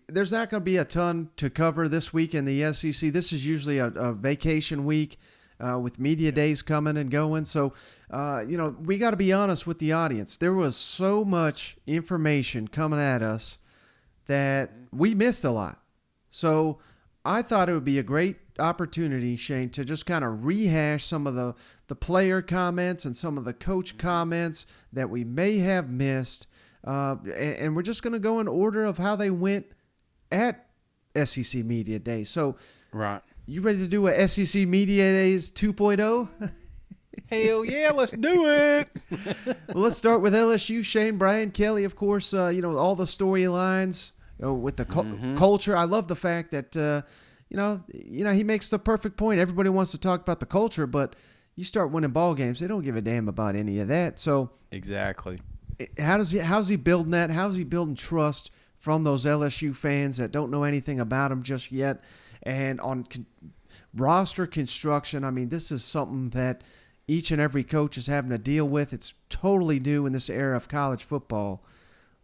there's not going to be a ton to cover this week in the SEC. This is usually a vacation week with media days coming and going. So, we got to be honest with the audience. There was so much information coming at us that we missed a lot. So I thought it would be a great opportunity, Shane, to just kind of rehash some of the player comments and some of the coach comments that we may have missed. And we're just going to go in order of how they went at SEC Media Day. So, right. You ready to do a SEC Media Days 2.0? Hell yeah, let's do it. Well, let's start with LSU. Shane, Brian, Kelly, of course, all the storylines with the culture. I love the fact that, he makes the perfect point. Everybody wants to talk about the culture, but you start winning ball games, they don't give a damn about any of that. So exactly. How's he building that? How's he building trust from those LSU fans that don't know anything about him just yet? And on roster construction, I mean, this is something that each and every coach is having to deal with. It's totally new in this era of college football.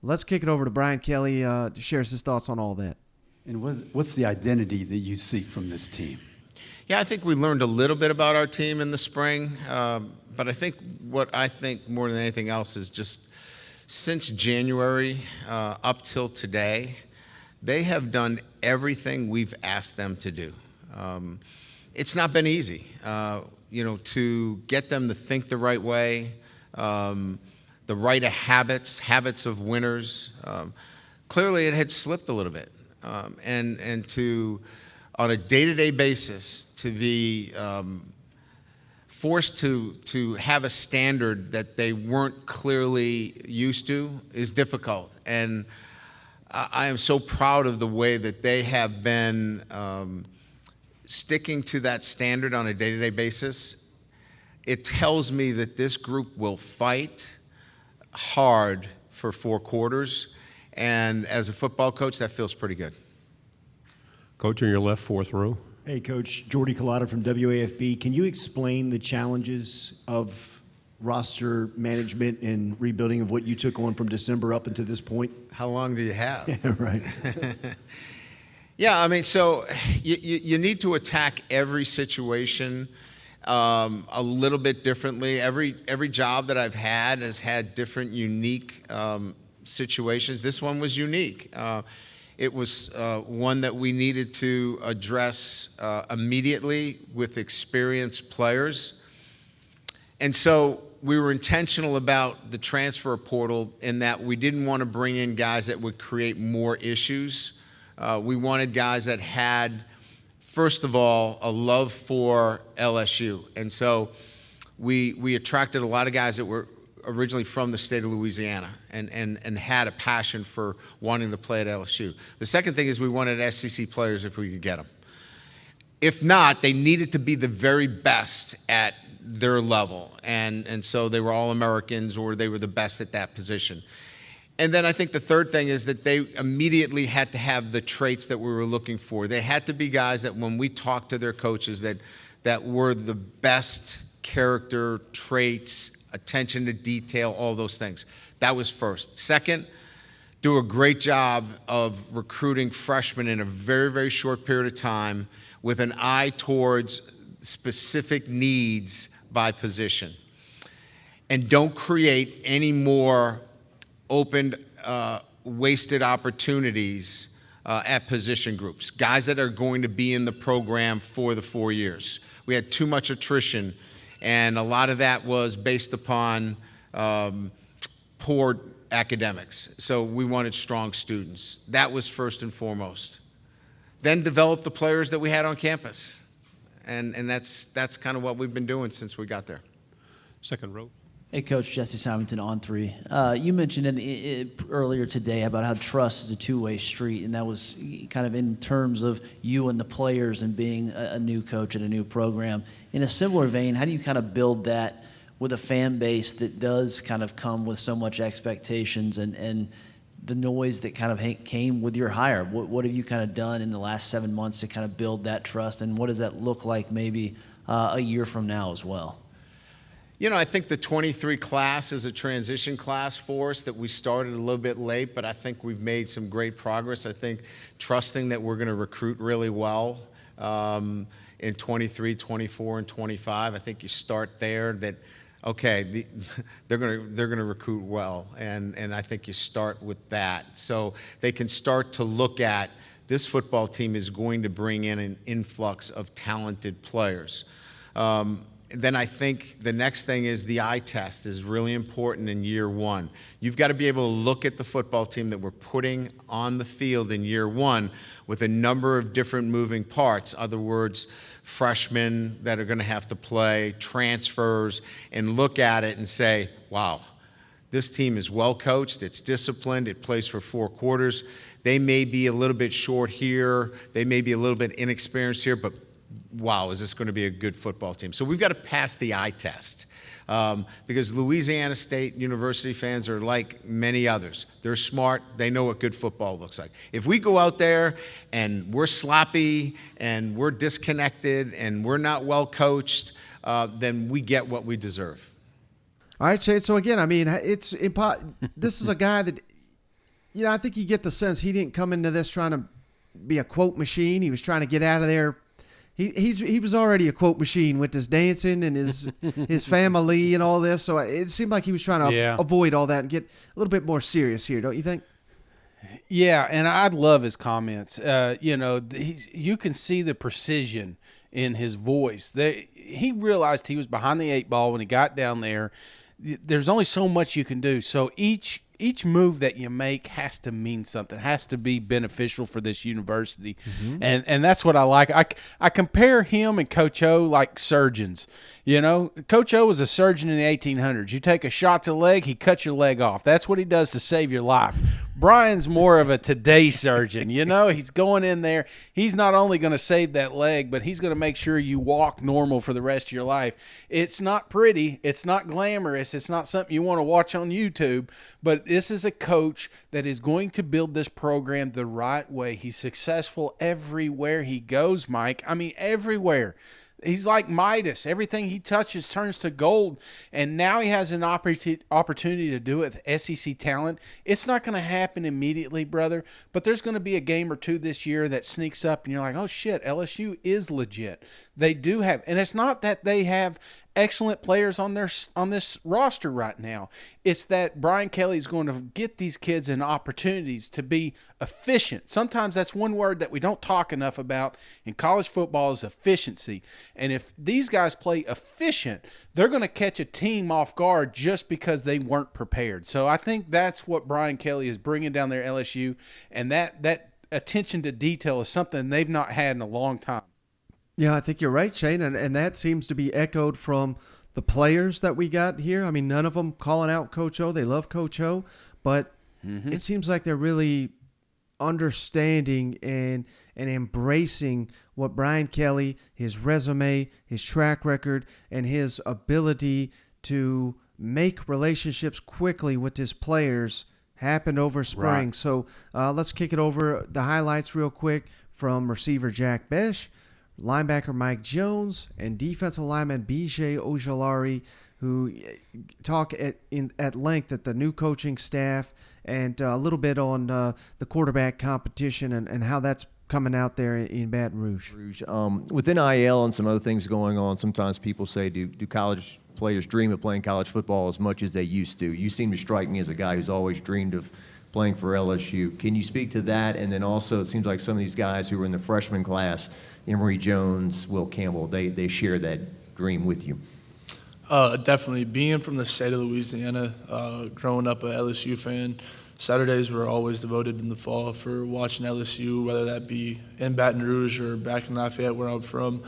Let's kick it over to Brian Kelly to share his thoughts on all that. And what's the identity that you seek from this team? Yeah, I think we learned a little bit about our team in the spring, but I think more than anything else is just since January up till today, they have done everything we've asked them to do. It's not been easy, to get them to think the right way, the right habits of winners. Clearly, it had slipped a little bit, and to on a day-to-day basis to be forced to have a standard that they weren't clearly used to is difficult. And I am so proud of the way that they have been sticking to that standard on a day-to-day basis. It tells me that this group will fight hard for 4 quarters. And as a football coach, that feels pretty good. Coach, on your left, fourth row. Hey, Coach. Jordy Collada from WAFB. Can you explain the challenges of roster management and rebuilding of what you took on from December up until this point? How long do you have? Yeah, right. Yeah, I mean, so you need to attack every situation a little bit differently. Every job that I've had has had different unique situations. This one was unique. It was one that we needed to address immediately with experienced players. And so we were intentional about the transfer portal in that we didn't want to bring in guys that would create more issues. We wanted guys that had, first of all, a love for LSU. And so we attracted a lot of guys that were originally from the state of Louisiana and had a passion for wanting to play at LSU. The second thing is we wanted SEC players if we could get them. If not, they needed to be the very best at their level. And so they were all Americans or they were the best at that position. And then I think the third thing is that they immediately had to have the traits that we were looking for. They had to be guys that when we talked to their coaches that were the best character traits, attention to detail, all those things. That was first. Second, do a great job of recruiting freshmen in a very, very short period of time with an eye towards specific needs by position. And don't create any more open, wasted opportunities at position groups. Guys that are going to be in the program for the 4 years. We had too much attrition, and a lot of that was based upon poor academics. So we wanted strong students. That was first and foremost. Then develop the players that we had on campus. And that's kind of what we've been doing since we got there. Second row. Hey, Coach, Jesse Symington on 3. You mentioned earlier today about how trust is a two-way street, and that was kind of in terms of you and the players and being a new coach at a new program. In a similar vein, how do you kind of build that with a fan base that does kind of come with so much expectations and the noise that kind of came with your hire? What have you kind of done in the last 7 months to kind of build that trust, and what does that look like maybe a year from now as well? I think the 23 class is a transition class for us that we started a little bit late, but I think we've made some great progress. I think trusting that we're going to recruit really well in 23, 24, and 25. I think you start there that, okay, they're going to recruit well, and I think you start with that. So they can start to look at this football team is going to bring in an influx of talented players. Then I think the next thing is the eye test is really important in year one. You've got to be able to look at the football team that we're putting on the field in year one with a number of different moving parts. Other words, freshmen that are going to have to play, transfers, and look at it and say, wow, this team is well coached, it's disciplined, it plays for 4 quarters. They may be a little bit short here, they may be a little bit inexperienced here, but wow, is this going to be a good football team? So we've got to pass the eye test because Louisiana State University fans are like many others. They're smart. They know what good football looks like. If we go out there and we're sloppy and we're disconnected and we're not well coached, then we get what we deserve. All right, Shade. So again, I mean, this is a guy that, I think you get the sense he didn't come into this trying to be a quote machine. He was trying to get out of there. He was already a quote machine with his dancing and his family and all this. So it seemed like he was trying to avoid all that and get a little bit more serious here, don't you think? Yeah, and I love his comments. You can see the precision in his voice. He realized he was behind the 8 ball when he got down there. There's only so much you can do. So each move that you make has to mean something, has to be beneficial for this university. Mm-hmm. And that's what I like. I compare him and Coach O like surgeons. Coach O was a surgeon in the 1800s. You take a shot to the leg, he cuts your leg off. That's what he does to save your life. Brian's more of a today surgeon. He's going in there. He's not only going to save that leg, but he's going to make sure you walk normal for the rest of your life. It's not pretty. It's not glamorous. It's not something you want to watch on YouTube, but this is a coach that is going to build this program the right way. He's successful everywhere he goes, Mike. I mean, everywhere. He's like Midas. Everything he touches turns to gold. And now he has an opportunity to do it with SEC talent. It's not going to happen immediately, brother, but there's going to be a game or two this year that sneaks up and you're like, oh, shit, LSU is legit. They do have – and it's not that they have excellent players on this roster right now. It's that Brian Kelly is going to get these kids in opportunities to be efficient. Sometimes that's one word that we don't talk enough about in college football is efficiency. And if these guys play efficient, they're going to catch a team off guard just because they weren't prepared. So I think that's what Brian Kelly is bringing down there at LSU, and that attention to detail is something they've not had in a long time. Yeah, I think you're right, Shane, and that seems to be echoed from the players that we got here. I mean, none of them calling out Coach O. They love Coach O, but it seems like they're really understanding and embracing what Brian Kelly, his resume, his track record, and his ability to make relationships quickly with his players happened over spring. Right. So let's kick it over the highlights real quick from receiver Jack Besh, linebacker Mike Jones, and defensive lineman BJ Ojolari, who talk at length at the new coaching staff and a little bit on the quarterback competition and how that's coming out there in Baton Rouge. With NIL and some other things going on, sometimes people say, do college players dream of playing college football as much as they used to? You seem to strike me as a guy who's always dreamed of playing for LSU. Can you speak to that? And then also, it seems like some of these guys who were in the freshman class, Emory Jones, Will Campbell, they share that dream with you. Definitely. Being from the state of Louisiana, growing up a LSU fan, Saturdays were always devoted in the fall for watching LSU, whether that be in Baton Rouge or back in Lafayette where I'm from.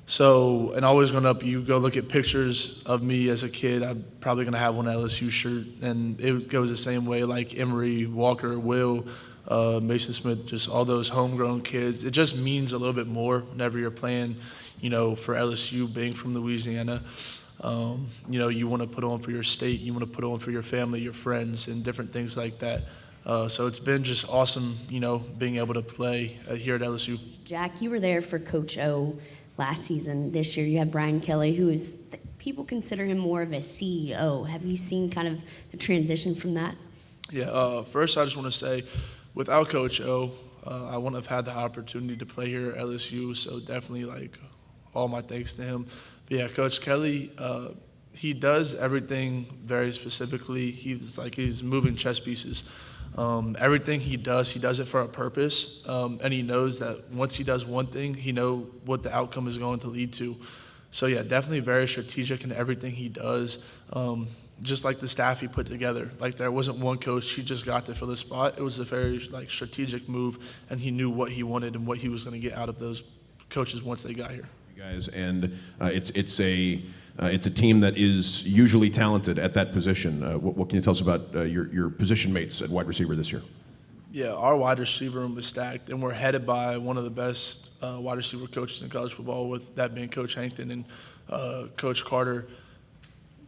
So, and always growing up, you go look at pictures of me as a kid, I'm probably going to have one LSU shirt. And it goes the same way, like Emory, Walker, Will, Mason Smith, just all those homegrown kids. It just means a little bit more whenever you're playing, for LSU, being from Louisiana. You want to put on for your state, you want to put on for your family, your friends, and different things like that. So it's been just awesome, being able to play here at LSU. Jack, you were there for Coach O last season. This year you have Brian Kelly, who is people consider him more of a CEO. Have you seen kind of the transition from that? Yeah, first I just want to say, without Coach O, I wouldn't have had the opportunity to play here at LSU, so definitely, like, all my thanks to him. But yeah, Coach Kelly, he does everything very specifically. He's moving chess pieces. Everything he does it for a purpose, and he knows that once he does one thing, he knows what the outcome is going to lead to. So yeah, definitely very strategic in everything he does. Just like the staff he put together. Like, there wasn't one coach he just got to fill the spot. It was a very strategic move, and he knew what he wanted and what he was going to get out of those coaches once they got here. You guys, and it's a team that is usually talented at that position. What can you tell us about your position mates at wide receiver this year? Yeah, our wide receiver room is stacked, and we're headed by one of the best wide receiver coaches in college football, with that being Coach Hankton and Coach Carter.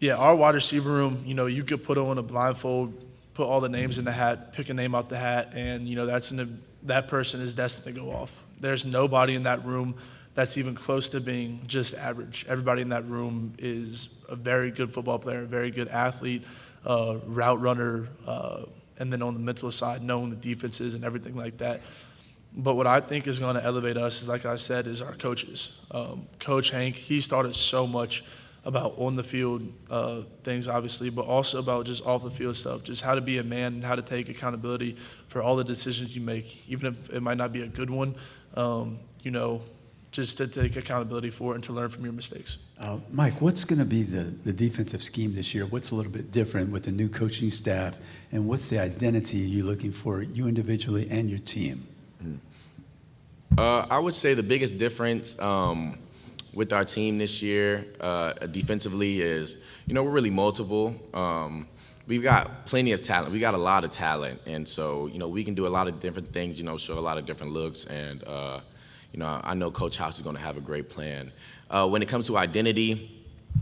Yeah, our wide receiver room, you could put on a blindfold, put all the names in the hat, pick a name out the hat, and, that person is destined to go off. There's nobody in that room that's even close to being just average. Everybody in that room is a very good football player, a very good athlete, route runner, and then on the mental side, knowing the defenses and everything like that. But what I think is going to elevate us is, like I said, is our coaches. Coach Hank, he's taught us so much about on the field things, obviously, but also about just off the field stuff, just how to be a man and how to take accountability for all the decisions you make, even if it might not be a good one, just to take accountability for it and to learn from your mistakes. Mike, what's going to be the defensive scheme this year? What's a little bit different with the new coaching staff, and what's the identity you're looking for, you individually and your team? I would say the biggest difference with our team this year defensively is, we're really multiple. We've got plenty of talent. We got a lot of talent, and so, we can do a lot of different things, show a lot of different looks, and I know Coach House is going to have a great plan. When it comes to identity,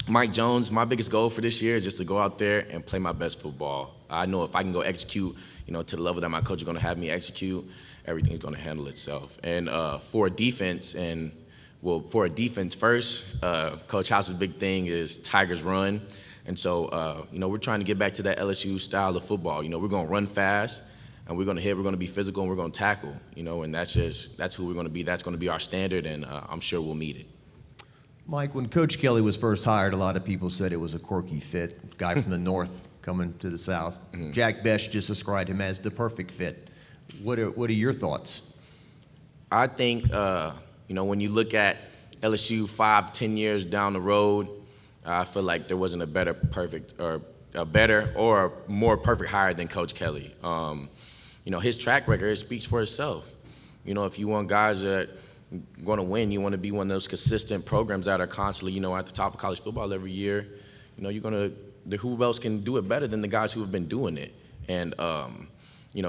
Mike Jones, my biggest goal for this year is just to go out there and play my best football. I know if I can go execute, to the level that my coach is going to have me execute, everything's going to handle itself. And for a defense first, Coach House's big thing is Tigers run. And so, we're trying to get back to that LSU style of football. We're going to run fast, and we're going to hit, we're going to be physical, and we're going to tackle, and that's who we're going to be. That's going to be our standard, and I'm sure we'll meet it. Mike, when Coach Kelly was first hired, a lot of people said it was a quirky fit, guy from the north coming to the south. Mm-hmm. Jack Best just described him as the perfect fit. What are your thoughts? I think, when you look at LSU 5-10 years down the road, I feel like there wasn't a better or more perfect hire than Coach Kelly. His track record speaks for itself. If you want guys that are going to win, you want to be one of those consistent programs that are constantly, at the top of college football every year. Who else can do it better than the guys who have been doing it? And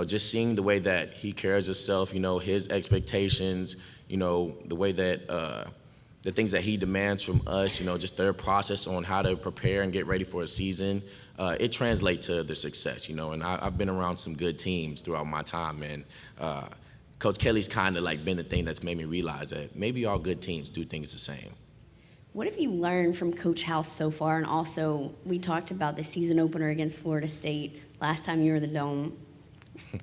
just seeing the way that he carries himself, his expectations, the way that the things that he demands from us, just their process on how to prepare and get ready for a season, it translates to the success, and I've been around some good teams throughout my time, and Coach Kelly's kind of been the thing that's made me realize that maybe all good teams do things the same. What have you learned from Coach House so far? And also, we talked about the season opener against Florida State. Last time you were in the Dome,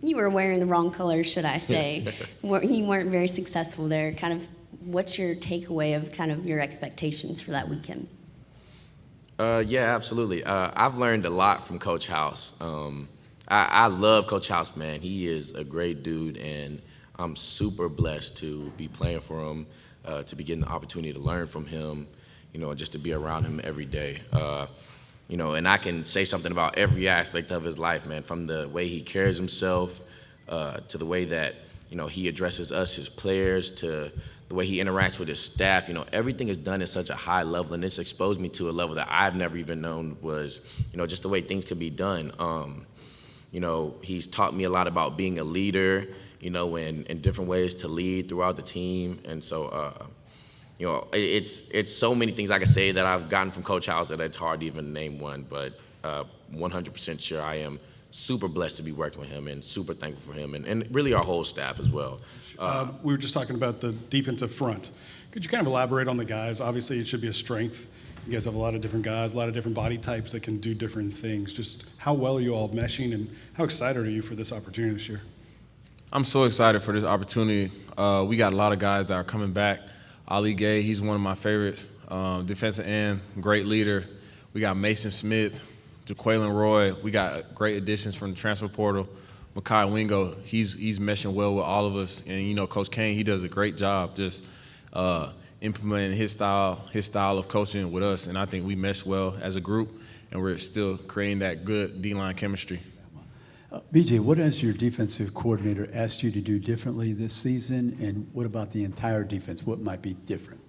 you were wearing the wrong colors, should I say. You weren't very successful there. Kind of, what's your takeaway of kind of your expectations for that weekend? Yeah, absolutely. I've learned a lot from Coach House. I love Coach House, man. He is a great dude, and I'm super blessed to be playing for him, to be getting the opportunity to learn from him, just to be around him every day. And I can say something about every aspect of his life, man, from the way he carries himself to the way that, he addresses us, his players, to the way he interacts with his staff. Everything is done at such a high level, and it's exposed me to a level that I've never even known was, just the way things could be done. He's taught me a lot about being a leader, in different ways to lead throughout the team. And so, it's so many things I can say that I've gotten from Coach House that it's hard to even name one, but 100% sure I am super blessed to be working with him and super thankful for him and really our whole staff as well. We were just talking about the defensive front. Could you kind of elaborate on the guys? Obviously, it should be a strength You guys have a lot of different guys, a lot of different body types that can do different things. Just how well are you all meshing, and how excited are you for this opportunity this year? I'm so excited for this opportunity. We got a lot of guys that are coming back. Ali Gay, he's one of my favorites. Defensive end, great leader. We got Mason Smith, Jaquelin Roy. We got great additions from the transfer portal. Makai Wingo, he's meshing well with all of us. And, you know, Coach Kane, he does a great job just implementing his style of coaching with us. And I think we mesh well as a group, and we're still creating that good D-line chemistry. BJ, what has your defensive coordinator asked you to do differently this season, and what about the entire defense? What might be different?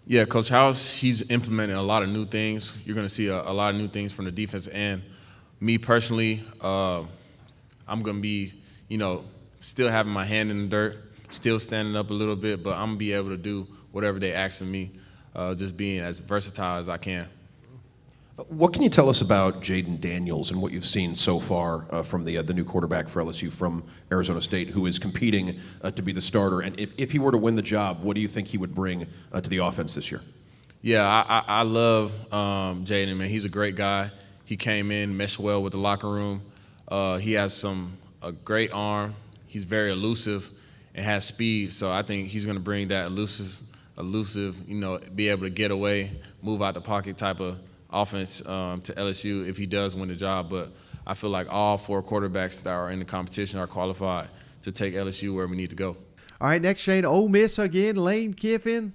Yeah, Coach House, he's implementing a lot of new things. You're going to see a lot of new things from the defense end. Me personally, I'm going to be, you know, still having my hand in the dirt, still standing up a little bit, but I'm going to be able to do whatever they ask of me, just being as versatile as I can. What can you tell us about Jaden Daniels and what you've seen so far from the new quarterback for LSU from Arizona State, who is competing to be the starter? And if he were to win the job, what do you think he would bring to the offense this year? Yeah, I love Jaden, man. He's a great guy. He came in, meshed well with the locker room. He has a great arm. He's very elusive and has speed. So I think he's going to bring that elusive, you know, be able to get away, move out the pocket type of offense to LSU if he does win the job. But I feel like all 4 quarterbacks that are in the competition are qualified to take LSU where we need to go. All right, next, Shane, Ole Miss again, Lane Kiffin.